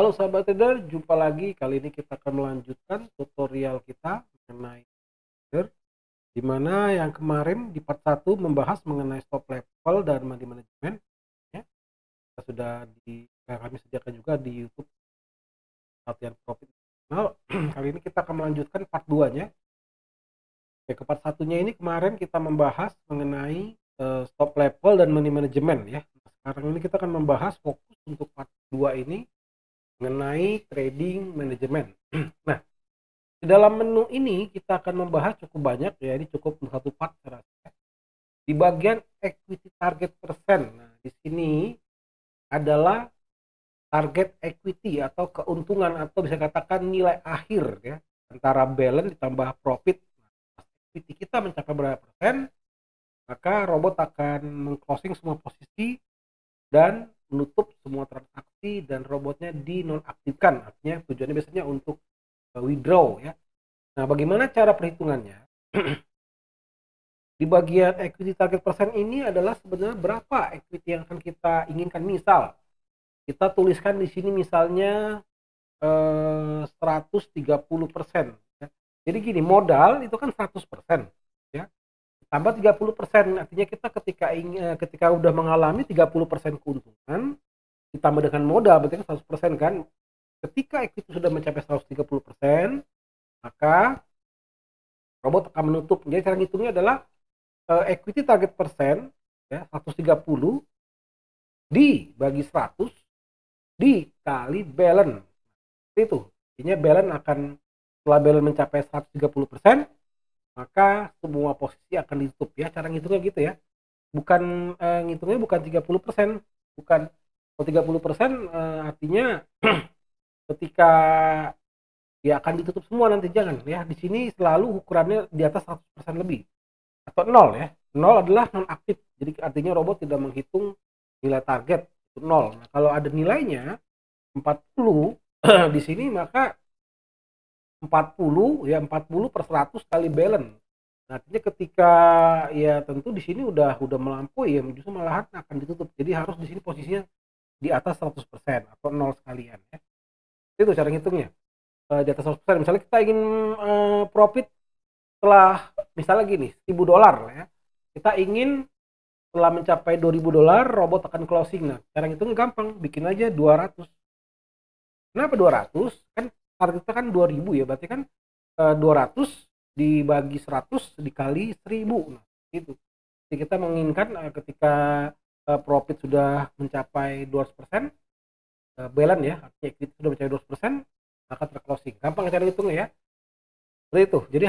Halo sahabat trader, jumpa lagi. Kali ini kita akan melanjutkan tutorial kita mengenai trader, di mana yang kemarin di part 1 membahas mengenai stop level dan money management ya. Kita sudah kami sediakan juga di YouTube latihan profit. Nah, kali ini kita akan melanjutkan part 2-nya. Ya, ke part 1-nya ini kemarin kita membahas mengenai stop level dan money management ya. Sekarang ini kita akan membahas fokus untuk part 2 ini mengenai trading manajemen. Nah, di dalam menu ini kita akan membahas cukup banyak ya, ini cukup satu part saya rasa. Di bagian equity target persen. Nah, di sini adalah target equity atau keuntungan atau bisa katakan nilai akhir ya, antara balance ditambah profit. Nah, equity kita mencapai berapa persen, maka robot akan mengclosing semua posisi dan menutup semua transaksi dan robotnya dinonaktifkan. Artinya tujuannya biasanya untuk withdraw ya. Nah, bagaimana cara perhitungannya? Di bagian equity target persen ini adalah sebenarnya berapa equity yang akan kita inginkan. Misal kita tuliskan di sini misalnya 130% ya. Jadi gini, modal itu kan 100% ya, tambah 30%, artinya kita ketika udah mengalami 30% keuntungan ditambah dengan modal berarti kan 100% kan. Ketika equity sudah mencapai 130%, maka robot akan menutup. Jadi cara ngitungnya adalah equity target persen ya, 130 dibagi 100 dikali balance. Itu artinya balance akan, setelah balance mencapai 130%, maka semua posisi akan ditutup ya. Cara ngitungnya gitu ya, bukan ngitungnya bukan 30%, bukan. Kalau 30% artinya ketika ya akan ditutup semua nanti, jangan ya. Di sini selalu ukurannya di atas 100% lebih atau 0 ya. 0 adalah non aktif, jadi artinya robot tidak menghitung nilai target, itu 0. Nah, kalau ada nilainya 40 di sini, maka 40 ya, 40 per 100 kali balance. Nah, artinya ketika ya tentu di sini udah melampaui ya, justru malahan akan ditutup. Jadi harus di sini posisinya di atas 100% atau 0 sekalian ya. Itu cara ngitungnya. Di atas 100%. Misalnya kita ingin profit setelah misalnya gini, $1.000 ya. Kita ingin setelah mencapai $2.000 robot akan closing. Nah, cara ngitungnya gampang, bikin aja 200. Kenapa 200? Kan targetnya kan 2.000 ya, berarti kan 200 dibagi 100 dikali 1.000. Nah, gitu. Jadi kita menginginkan ketika profit sudah mencapai 200%, balance ya, artinya equity sudah mencapai 200%, maka terclosing. Gampang cara hitungnya ya. Seperti itu. Jadi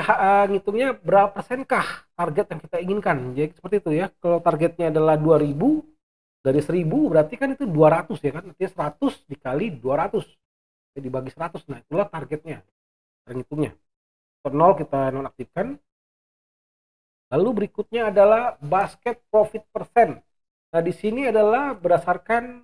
ngitungnya berapa persenkah target yang kita inginkan. Jadi seperti itu ya. Kalau targetnya adalah 2.000 dari 1.000 berarti kan itu 200 ya kan. Artinya 100 dikali 200. Jadi dibagi 100. Nah, itulah targetnya. Cara ngitungnya. Per 0 kita nonaktifkan. Lalu berikutnya adalah basket profit persen. Nah, di sini adalah berdasarkan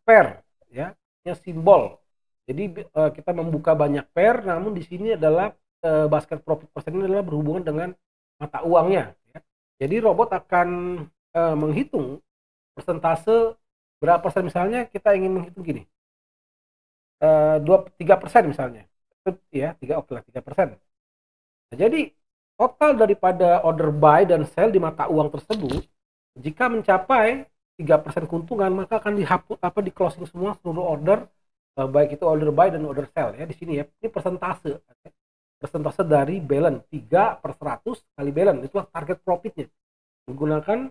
pair ya, simbol. Jadi kita membuka banyak pair, namun di sini adalah basket profit persen ini adalah berhubungan dengan mata uangnya ya. Jadi robot akan menghitung persentase berapa persen. Misalnya kita ingin menghitung gini, 3% misalnya ya, 3%. Nah, jadi total daripada order buy dan sell di mata uang tersebut, jika mencapai 3% keuntungan, maka akan dihapus di closing semua seluruh order, baik itu order buy dan order sell ya. Di sini ya, ini persentase dari balance 3/100 kali balance, itulah target profitnya. Menggunakan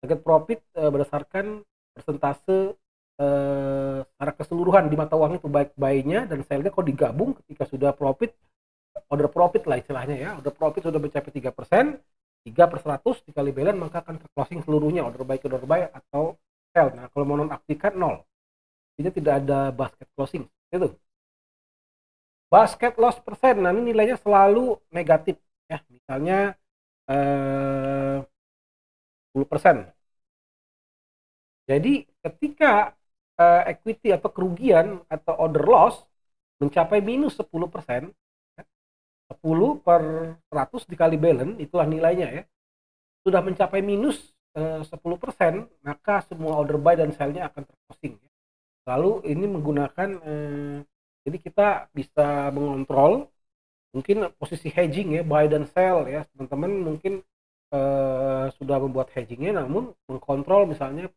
target profit berdasarkan persentase secara keseluruhan di mata uang itu, baik buy-nya dan sell-nya kalau digabung ketika sudah profit, order profit lah istilahnya ya. Order profit sudah mencapai 3%, 3/100 dikali balance, maka akan closing seluruhnya, order buy atau sell. Nah, kalau mau nonaktifkan 0. Jadi tidak ada basket closing. Itu. Basket loss persen. Nah, ini nilainya selalu negatif ya. Misalnya 10%. Jadi ketika equity atau kerugian atau order loss mencapai minus 10%, 10/100 dikali balance, itulah nilainya ya, sudah mencapai minus 10%, maka semua order buy dan sell-nya akan terclosing ya. Lalu ini menggunakan jadi kita bisa mengontrol mungkin posisi hedging ya, buy dan sell ya. Teman-teman mungkin sudah membuat hedgingnya, namun mengkontrol misalnya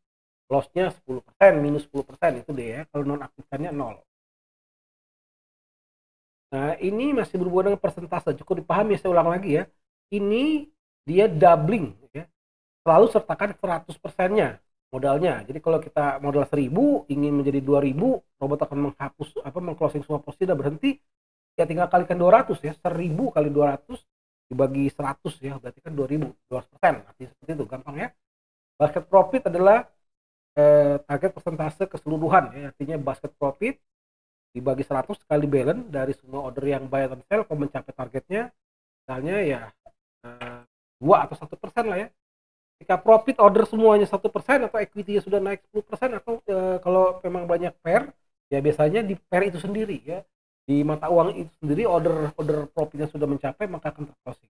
lossnya 10%, minus 10%, itu deh ya, kalau nonaktifkannya 0. Nah, ini masih berhubungan dengan persentase, cukup dipahami, saya ulang lagi ya. Ini dia doubling ya. Selalu sertakan 100%-nya modalnya. Jadi kalau kita modal 1000 ingin menjadi 2000, robot akan menghapus mengclosing semua posisi dan berhenti. Ya tinggal kalikan 200 ya, 1000 kali 200 dibagi 100 ya, berarti kan 2000, 200%. Artinya seperti itu, gampang ya. Basket profit adalah target persentase keseluruhan ya, artinya basket profit dibagi 100 kali balance dari semua order yang buy dan sell. Kalau mencapai targetnya misalnya ya 2 atau 1% lah ya. Jika profit order semuanya 1% atau equity-nya sudah naik 10%, atau kalau memang banyak pair ya biasanya di pair itu sendiri ya, di mata uang itu sendiri order profitnya sudah mencapai, maka akan terclosing.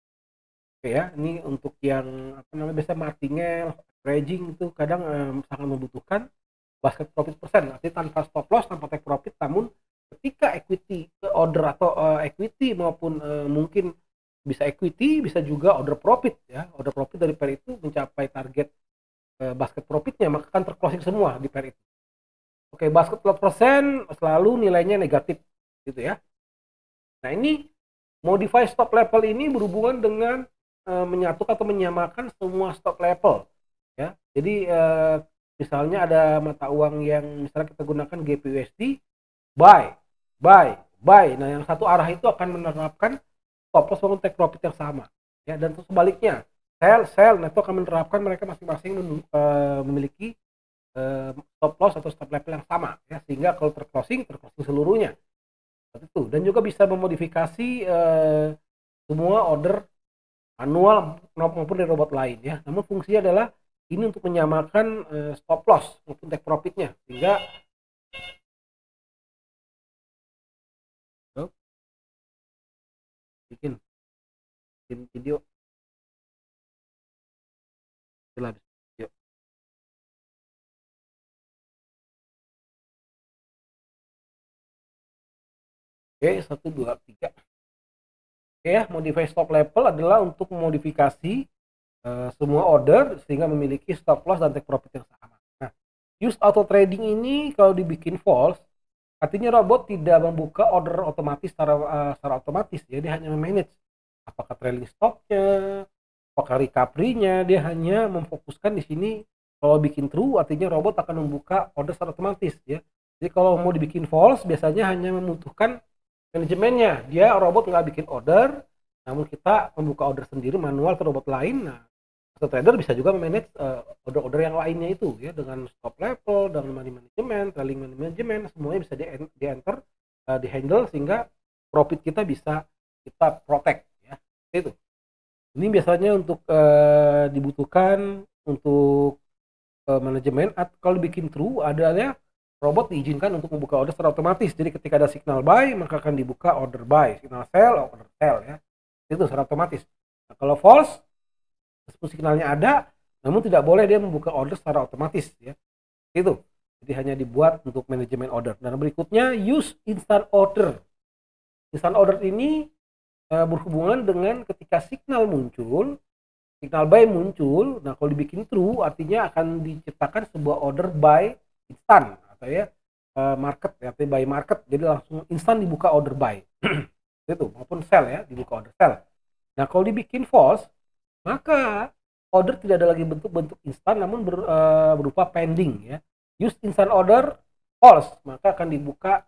Oke ya, ini untuk yang biasa martingale, averaging itu kadang sangat membutuhkan basket profit persen, artinya tanpa stop loss, tanpa take profit. Namun ketika equity order atau equity maupun mungkin bisa equity, bisa juga order profit ya, order profit dari pair itu mencapai target basket profitnya, maka akan terclosing semua di pair itu. Oke, basket profit persen selalu nilainya negatif gitu ya. Nah, ini modify stop level ini berhubungan dengan menyatukan atau menyamakan semua stop level ya. Jadi misalnya ada mata uang yang misalnya kita gunakan GBUSD, buy. Nah, yang satu arah itu akan menerapkan stop loss maupun take profit yang sama ya, dan sebaliknya sell. Nah, itu akan menerapkan, mereka masing-masing memiliki stop loss atau stop level yang sama ya, sehingga kalau terclosing seluruhnya seperti itu. Dan juga bisa memodifikasi semua order manual maupun dari robot lain ya. Namun fungsinya adalah ini untuk menyamakan stop loss maupun take profitnya, sehingga bikin video jelas. Yuk. Oke, 1 2 3. Oke ya, modify stop level adalah untuk memodifikasi semua order sehingga memiliki stop loss dan take profit yang sama. Nah, use auto trading ini kalau dibikin false, artinya robot tidak membuka order otomatis secara otomatis. Jadi hanya memanage apakah trailing stopnya, apakah recovery-nya. Dia hanya memfokuskan di sini. Kalau bikin true, artinya robot akan membuka order secara otomatis ya. Jadi kalau mau dibikin false, biasanya hanya membutuhkan manajemennya. Dia robot nggak bikin order, namun kita membuka order sendiri manual ke robot lain. Nah, atau trader bisa juga memanage order-order yang lainnya itu ya, dengan stop level, dengan money management, trailing money management, semuanya bisa di enter, di handle, sehingga profit kita bisa kita protect ya. Itu. Ini biasanya untuk dibutuhkan untuk manajemen. Kalau bikin true adalah robot diizinkan untuk membuka order secara otomatis. Jadi ketika ada signal buy, maka akan dibuka order buy, signal sell, order sell ya. Itu secara otomatis. Nah, kalau false, meskipun signalnya ada, namun tidak boleh dia membuka order secara otomatis ya. Itu. Jadi hanya dibuat untuk manajemen order. Dan berikutnya, use instant order. Instant order ini berhubungan dengan ketika signal muncul, signal buy muncul. Nah, kalau dibikin true, artinya akan diciptakan sebuah order buy instan atau ya market ya, buy market. Jadi langsung instan dibuka order buy. Itu maupun sell ya, dibuka order sell. Nah, kalau dibikin false, maka order tidak ada lagi bentuk-bentuk instan, namun berupa pending ya. Use instant order false, maka akan dibuka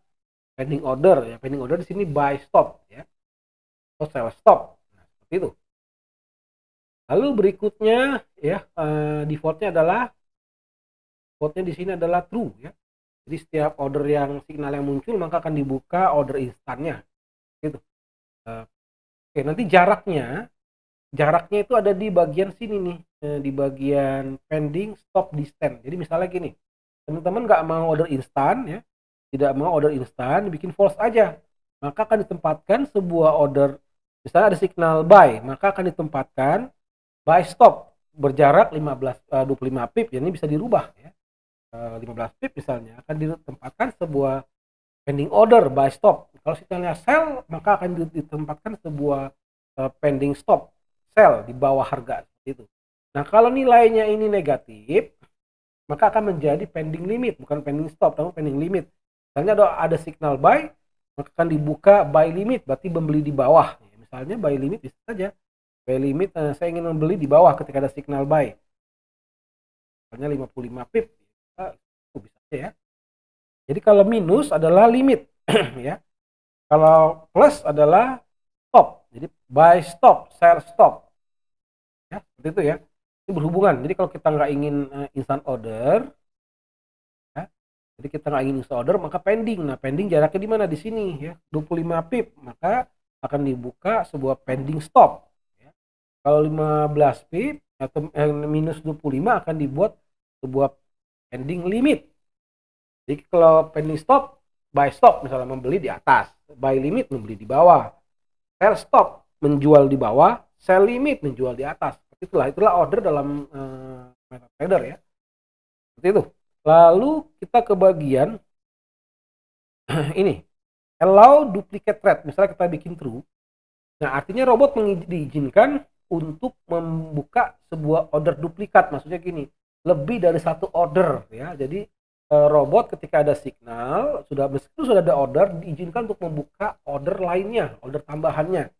pending order ya. Pending order di sini buy stop ya, atau sell stop. Nah, seperti itu. Lalu berikutnya ya, defaultnya di sini adalah true ya. Jadi setiap order yang signal yang muncul, maka akan dibuka order instannya gitu. Oke, nanti jaraknya itu ada di bagian sini nih, di bagian pending stop distance. Jadi misalnya gini, teman-teman nggak mau order instan ya, tidak mau order instan, dibikin false aja, maka akan ditempatkan sebuah order, misalnya ada signal buy, maka akan ditempatkan buy stop berjarak 25 pip. Ini bisa dirubah ya. 15 pip misalnya, akan ditempatkan sebuah pending order buy stop. Kalau sinyalnya sell, maka akan ditempatkan sebuah pending stop sell di bawah harga seperti itu. Nah, kalau nilainya ini negatif, maka akan menjadi pending limit, bukan pending stop, namun pending limit. Misalnya ada signal buy, maka akan dibuka buy limit, berarti membeli di bawah. Misalnya buy limit bisa saja, buy limit saya ingin membeli di bawah ketika ada signal buy. Misalnya 55 pip, itu bisa aja ya. Jadi kalau minus adalah limit, ya. Kalau plus adalah stop. Jadi buy stop, sell stop. Ya, seperti itu ya. Ini berhubungan. Jadi kalau kita nggak ingin instant order, ya, jadi kita nggak ingin instant order, maka pending. Nah, pending jaraknya di mana? Di sini ya, 25 pip. Maka akan dibuka sebuah pending stop. Ya. Kalau 15 pip atau minus 25 akan dibuat sebuah pending limit. Jadi kalau pending stop, buy stop misalnya membeli di atas, buy limit membeli di bawah, sell stop menjual di bawah, sell limit menjual di atas. Itulah order dalam MetaTrader ya. Seperti itu. Lalu kita ke bagian ini, allow duplicate trade. Misalnya kita bikin true. Nah, artinya robot diizinkan untuk membuka sebuah order duplikat. Maksudnya gini, lebih dari satu order ya. Jadi robot ketika ada signal, meskipun sudah ada order, diizinkan untuk membuka order lainnya, order tambahannya.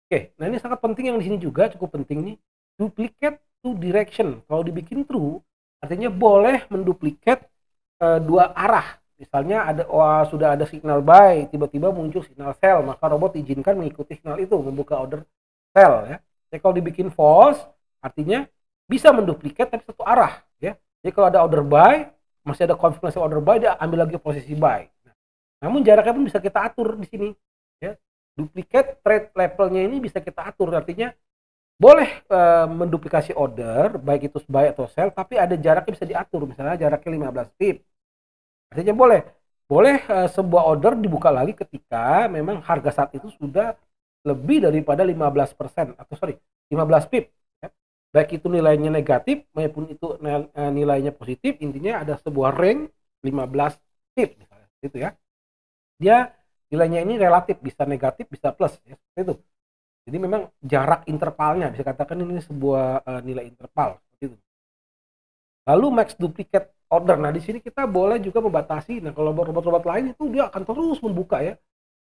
Oke, nah ini sangat penting yang di sini juga cukup penting nih, duplicate two direction. Kalau dibikin true, artinya boleh menduplikat dua arah. Misalnya sudah ada signal buy, tiba-tiba muncul signal sell, maka robot diizinkan mengikuti signal itu, membuka order sell ya. Jadi kalau dibikin false, artinya bisa menduplikat tapi satu arah ya. Jadi kalau ada order buy, masih ada konfirmasi order buy, dia ambil lagi posisi buy. Nah, namun jaraknya pun bisa kita atur di sini ya. Duplicate trade levelnya ini bisa kita atur, artinya boleh menduplikasi order baik itu buy atau sell, tapi ada jaraknya bisa diatur, misalnya jaraknya 15 pip. Artinya boleh sebuah order dibuka lagi ketika memang harga saat itu sudah lebih daripada 15% atau 15 pip ya. Baik itu nilainya negatif maupun itu nilainya positif, intinya ada sebuah range 15 pip misalnya gitu ya. Dia nilainya ini relatif, bisa negatif bisa plus ya, seperti itu. Jadi memang jarak intervalnya bisa katakan ini sebuah nilai interval seperti itu. Lalu max duplicate order. Nah, di sini kita boleh juga membatasi. Nah, kalau robot-robot lain itu dia akan terus membuka ya.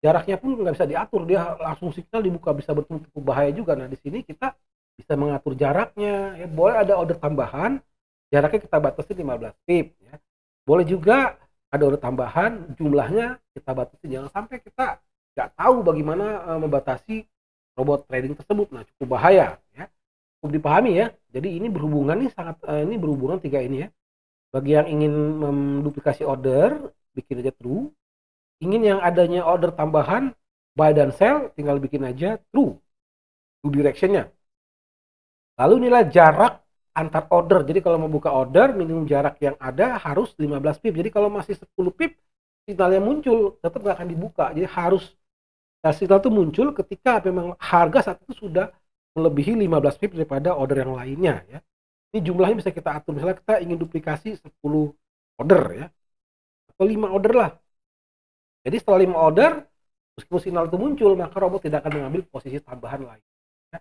Jaraknya pun nggak bisa diatur, dia langsung signal dibuka, bisa bertumpuk, bahaya juga. Nah, di sini kita bisa mengatur jaraknya ya. Boleh ada order tambahan, jaraknya kita batasi 15 pip ya. Boleh juga ada order tambahan, jumlahnya kita batasi, jangan sampai kita nggak tahu bagaimana membatasi robot trading tersebut. Nah, cukup bahaya ya, cukup dipahami ya. Jadi ini berhubungan nih, ini berhubungan tiga ini ya. Bagi yang ingin menduplikasi order, bikin aja true. Ingin yang adanya order tambahan buy dan sell, tinggal bikin aja true directionnya. Lalu nilai jarak antar order. Jadi kalau mau buka order, minimum jarak yang ada harus 15 pip. Jadi kalau masih 10 pip, signalnya muncul, tetap nggak akan dibuka. Jadi harus signal itu muncul ketika memang harga saat itu sudah melebihi 15 pip daripada order yang lainnya ya. Ini jumlahnya bisa kita atur. Misalnya kita ingin duplikasi 10 order ya, atau 5 order lah. Jadi setelah 5 order, meskipun signal itu muncul, maka robot tidak akan mengambil posisi tambahan lain. Ya.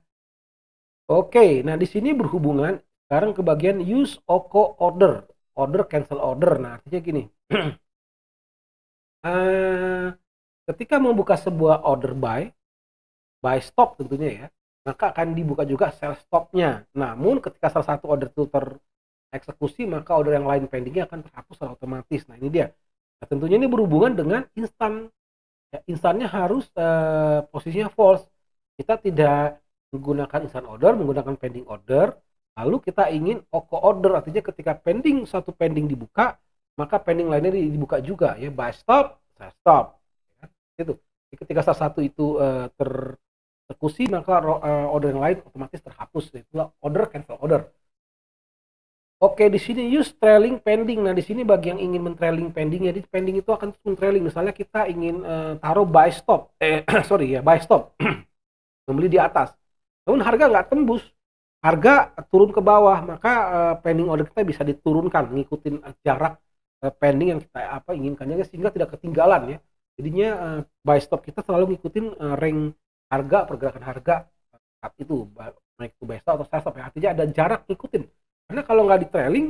Oke, nah di sini berhubungan sekarang ke bagian use OCO order, order cancel order. Nah, artinya gini, ketika membuka sebuah order buy stop tentunya ya, maka akan dibuka juga sell stopnya. Namun ketika salah satu order itu tereksekusi, maka order yang lain pendingnya akan terhapus secara otomatis. Nah, ini dia. Nah, tentunya ini berhubungan dengan instan. Ya, instannya harus posisinya false. Kita tidak menggunakan instant order, menggunakan pending order. Lalu kita ingin OCO order, artinya ketika satu pending dibuka, maka pending lainnya dibuka juga ya, buy stop, sell stop. Ya, itu. Jadi ketika salah satu itu tereksekusi, maka order yang lain otomatis terhapus. Itulah order cancel order. Oke, di sini use trailing pending. Nah, di sini bagi yang ingin men-trailing pending, jadi pending itu akan men-trailing. Misalnya kita ingin taruh buy stop, buy stop, membeli di atas. Namun harga nggak tembus. harga turun ke bawah, maka pending order kita bisa diturunkan ngikutin jarak pending yang kita inginkannya, sehingga tidak ketinggalan ya. Jadinya buy stop kita selalu ngikutin rank harga, pergerakan harga saat itu, baik itu buy stop atau sell stop ya. Artinya ada jarak ngikutin. Karena kalau nggak di trailing,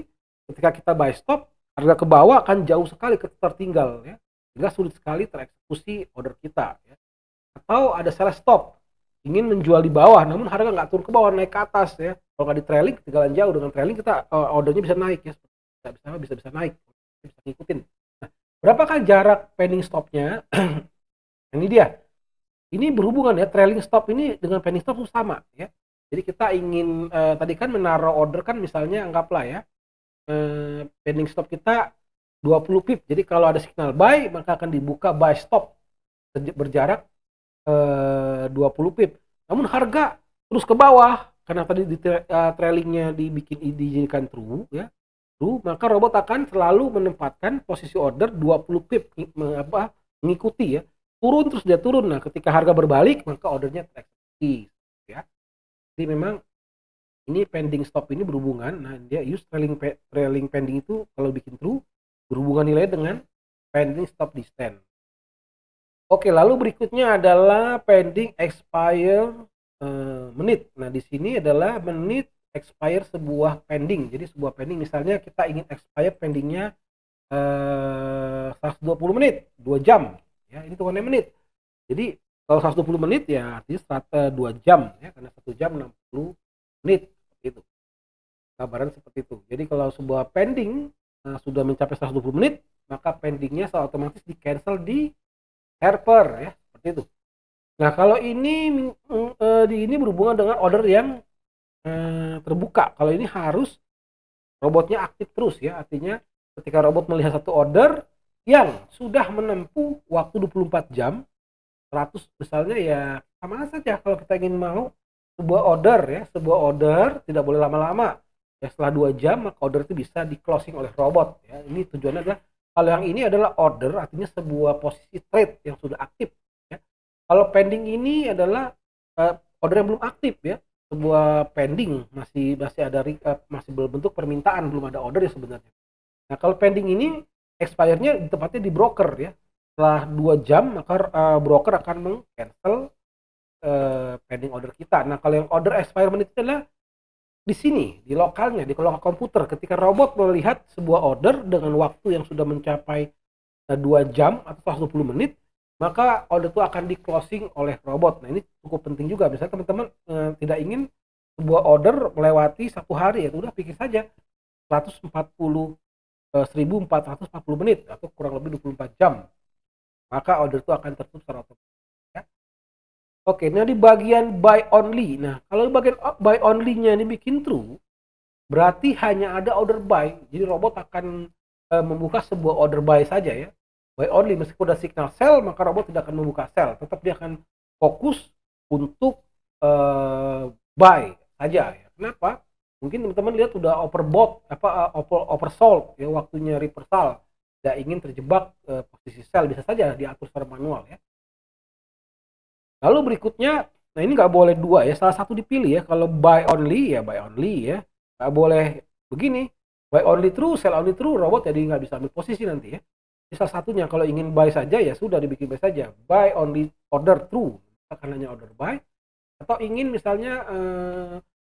ketika kita buy stop, harga ke bawah akan jauh sekali tertinggal ya. Sehingga sulit sekali tereksekusi order kita ya. Atau ada sell stop, ingin menjual di bawah namun harga nggak turun ke bawah, naik ke atas ya. Kalau nggak di trailing, ketinggalan jauh. Dengan trailing kita ordernya bisa naik ya, bisa naik, bisa ngikutin. Nah, berapakah jarak pending stopnya? Ini dia, ini berhubungan ya, trailing stop ini dengan pending stop sama ya. Jadi kita ingin tadi kan menaruh order kan, misalnya anggaplah ya pending stop kita 20 pip. Jadi kalau ada signal buy, maka akan dibuka buy stop berjarak 20 pip. Namun harga terus ke bawah karena tadi di trailingnya diizinkan true ya. True, maka robot akan selalu menempatkan posisi order 20 pip mengikuti ya. Turun terus dia turun. Nah, ketika harga berbalik maka ordernya tereksekusi ya. Jadi memang ini pending stop ini berhubungan. Nah, dia use trailing pending itu kalau bikin true berhubungan nilai dengan pending stop distance. Oke, lalu berikutnya adalah pending expire menit. Nah, di sini adalah menit expire sebuah pending. Jadi sebuah pending, misalnya kita ingin expire pendingnya 120 menit, 2 jam. Ya, ini hitungannya menit. Jadi kalau 120 menit ya artinya 2 jam ya, karena 1 jam 60 menit seperti itu. Gambaran seperti itu. Jadi kalau sebuah pending sudah mencapai 120 menit, maka pendingnya otomatis di cancel di helper ya, seperti itu. Nah, kalau ini berhubungan dengan order yang terbuka. Kalau ini harus robotnya aktif terus ya, artinya ketika robot melihat satu order yang sudah menempuh waktu 24 jam 100 misalnya, ya sama saja kalau kita ingin mau sebuah order tidak boleh lama-lama ya. Setelah 2 jam maka order itu bisa di closing oleh robot ya. Ini tujuannya adalah, kalau yang ini adalah order, artinya sebuah posisi trade yang sudah aktif ya. Kalau pending ini adalah order yang belum aktif ya, sebuah pending masih ada masih berbentuk permintaan, belum ada order ya sebenarnya. Nah, kalau pending ini expire-nya tempatnya di broker ya. Setelah 2 jam maka broker akan meng-cancel pending order kita. Nah, kalau yang order expire menit adalah di sini, di lokalnya, di lokal komputer. Ketika robot melihat sebuah order dengan waktu yang sudah mencapai 2 jam atau 120 menit, maka order itu akan di closing oleh robot. Nah, ini cukup penting juga. Misalnya teman-teman tidak ingin sebuah order melewati 1 hari, ya udah pikir saja 1440 menit atau kurang lebih 24 jam. Maka order itu akan tertutup secara otomatis ya. Oke, nah di bagian buy only. Nah, kalau di bagian buy only-nya ini bikin true, berarti hanya ada order buy. Jadi robot akan membuka sebuah order buy saja ya. Buy only, meskipun ada signal sell, maka robot tidak akan membuka sell. Tetap dia akan fokus untuk buy saja ya. Kenapa? Mungkin teman-teman lihat udah overbought, oversold ya, waktunya reversal. Tidak ingin terjebak posisi sell, bisa saja diatur secara manual ya. Lalu berikutnya, nah ini nggak boleh dua ya, salah satu dipilih ya. Kalau buy only ya buy only ya, nggak boleh begini, buy only true, sell only true, robot jadi nggak bisa ambil posisi nanti ya. Jadi salah satunya, kalau ingin buy saja ya sudah dibikin buy saja, buy only order true, akan hanya order buy. Atau ingin misalnya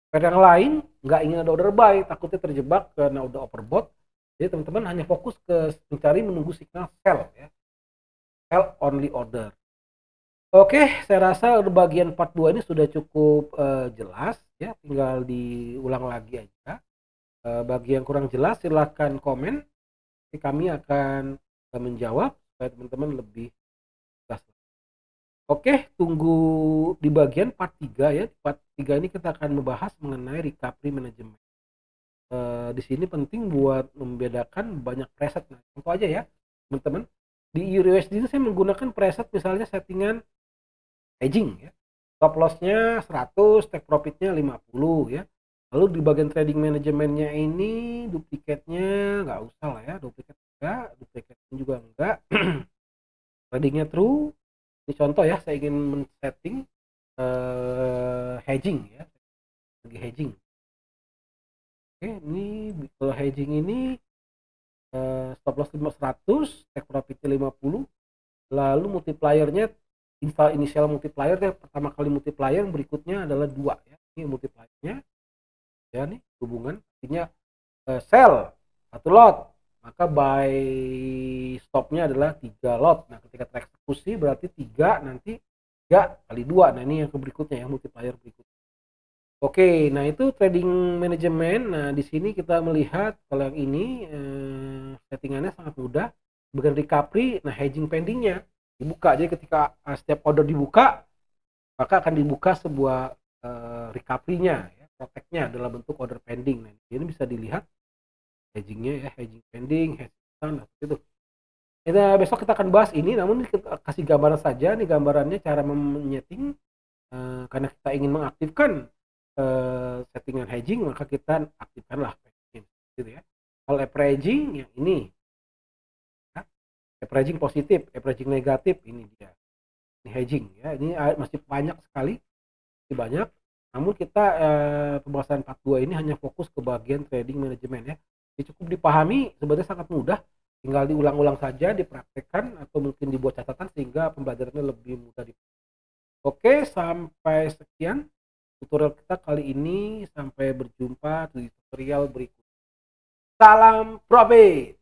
pada yang lain nggak ingin ada order buy, takutnya terjebak karena udah overbought, jadi teman-teman hanya fokus ke mencari menunggu signal sell ya, sell only order. Oke, saya rasa bagian part 2 ini sudah cukup jelas ya, tinggal diulang lagi aja. Bagi yang kurang jelas silahkan komen, kami akan menjawab supaya teman-teman lebih jelas. Oke, tunggu di bagian part 3 ya. Part 3 ini kita akan membahas mengenai recovery management. Di sini penting buat membedakan banyak preset. Nah, contoh aja ya teman-teman, di EURUSD ini saya menggunakan preset misalnya settingan hedging ya, stop lossnya 100, take profitnya 50 ya. Lalu di bagian trading manajemennya ini duplikatnya nggak usah lah ya, duplikatnya juga enggak. Tradingnya true. Ini contoh ya, saya ingin men-setting hedging ya, lagi hedging. Oke, ini kalau hedging ini stop loss 100, take profit 50, lalu multipliernya initial multiplier ya, pertama kali multiplier, berikutnya adalah 2 ya. Ini multipliernya ya, nih hubungan artinya sell 1 lot, maka buy stopnya adalah 3 lot. Nah, ketika tereksekusi berarti 3, nanti 3 kali 2. Nah, ini yang berikutnya ya, multiplier berikutnya. Oke, nah itu trading manajemen. Nah, di sini kita melihat kalau yang ini settingannya sangat mudah. Bagian recovery, nah hedging pendingnya dibuka. Jadi ketika setiap order dibuka, maka akan dibuka sebuah recovery-nya, ya, protect-nya dalam bentuk order pending. Nah, ini bisa dilihat hedgingnya ya, hedging pending, hedging itu. Kita besok kita akan bahas ini, namun kita kasih gambaran saja. Nih gambarannya cara menyeting, karena kita ingin mengaktifkan settingan hedging, maka kita aktifkanlah gitu ya. Kalau averaging yang ini ya, averaging positif, averaging negatif, ini dia, ini hedging ya. Ini masih banyak sekali, masih banyak, namun kita pembahasan 42 ini hanya fokus ke bagian trading manajemen ya. Ini cukup dipahami, sebenarnya sangat mudah, tinggal diulang-ulang saja, dipraktekkan atau mungkin dibuat catatan sehingga pembelajarannya lebih mudah. Oke, sampai sekian tutorial kita kali ini, sampai berjumpa di tutorial berikutnya. Salam profit.